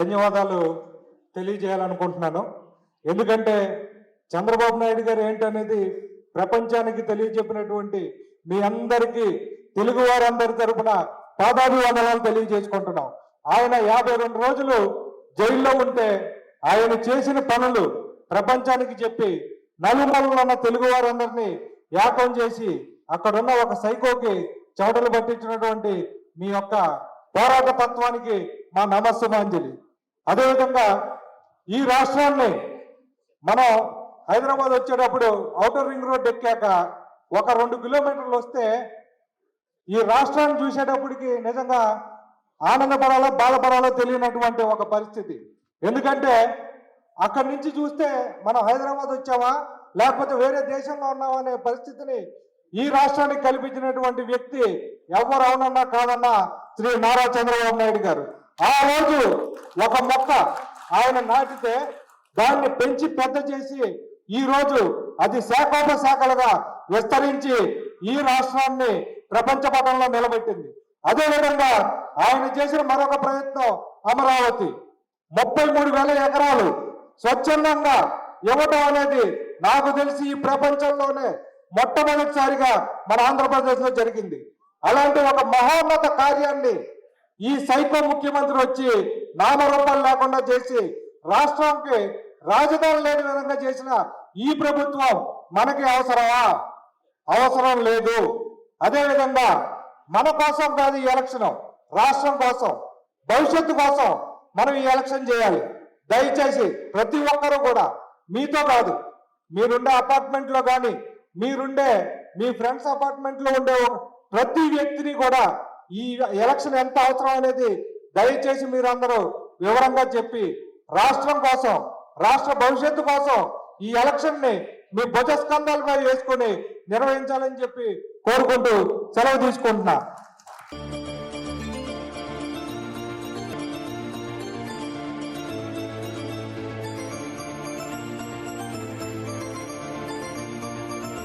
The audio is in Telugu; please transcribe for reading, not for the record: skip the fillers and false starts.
ధన్యవాదాలు తెలియజేయాలనుకుంటున్నాను. ఎందుకంటే చంద్రబాబు నాయుడు గారు ఏంటనేది ప్రపంచానికి తెలియజెప్పినటువంటి మీ అందరికీ తెలుగు వారందరి తరపున పాదాభివందనాలు తెలియజేసుకుంటున్నాం. ఆయన 52 రోజులు జైల్లో ఉంటే ఆయన చేసిన పనులు ప్రపంచానికి చెప్పి నలుమూలలో ఉన్న తెలుగు వారందరినీ ఏకం చేసి అక్కడున్న ఒక సైకోకి చెవటలు పట్టించినటువంటి మీ యొక్క పోరాట తత్వానికి మా నమస్సుమాంజలి. అదేవిధంగా ఈ రాష్ట్రాన్ని మనం హైదరాబాద్ వచ్చేటప్పుడు ఔటర్ రింగ్ రోడ్ ఎక్కాక ఒక 2 కిలోమీటర్లు వస్తే ఈ రాష్ట్రాన్ని చూసేటప్పటికి నిజంగా ఆనందపడాలో బాధపడాలో తెలియనటువంటి ఒక పరిస్థితి. ఎందుకంటే అక్కడి నుంచి చూస్తే మనం హైదరాబాద్ వచ్చామా లేకపోతే వేరే దేశంలో ఉన్నామా అనే పరిస్థితిని ఈ రాష్ట్రానికి కల్పించినటువంటి వ్యక్తి ఎవరు అవునన్నా కాదన్నా శ్రీ నారా చంద్రబాబు నాయుడు గారు. ఆ రోజు ఒక మొక్క ఆయన నాటితే దాన్ని పెంచి పెద్ద చేసి ఈ రోజు అది శాఖోపశాఖలుగా విస్తరించి ఈ రాష్ట్రాన్ని ప్రపంచ పటంలో నిలబెట్టింది. అదేవిధంగా ఆయన చేసిన మరొక ప్రయత్నం అమరావతి 33,000 ఎకరాలు స్వచ్ఛందంగా ఇవ్వటం అనేది నాకు తెలిసి ఈ ప్రపంచంలోనే మొట్టమొదటిసారిగా మన ఆంధ్రప్రదేశ్ లో జరిగింది. అలాంటి ఒక మహోన్నత కార్యాన్ని ఈ సైకో ముఖ్యమంత్రి వచ్చి నామరూపాలు లేకుండా చేసి రాష్ట్రానికి రాజధాని లేని విధంగా చేసిన ఈ ప్రభుత్వం మనకి అవసరమా? అవసరం లేదు. అదేవిధంగా మన కోసం కాదు ఈ ఎలక్షన్, రాష్ట్రం కోసం, భవిష్యత్తు కోసం మనం ఈ ఎలక్షన్ చేయాలి. దయచేసి ప్రతి ఒక్కరూ కూడా మీతో కాదు, మీరుండే అపార్ట్మెంట్లో కానీ మీరుండే మీ ఫ్రెండ్స్ అపార్ట్మెంట్లో ఉండే ప్రతి వ్యక్తిని కూడా ఈ ఎలక్షన్ ఎంత అవసరం అనేది దయచేసి మీరందరూ వివరంగా చెప్పి రాష్ట్రం కోసం, రాష్ట్ర భవిష్యత్తు కోసం ఈ ఎలక్షన్ ని మీ భుజస్కంధాలుగా వేసుకొని నిర్వహించాలని చెప్పి కోరుకుంటూ సెలవు తీసుకుంటున్నా.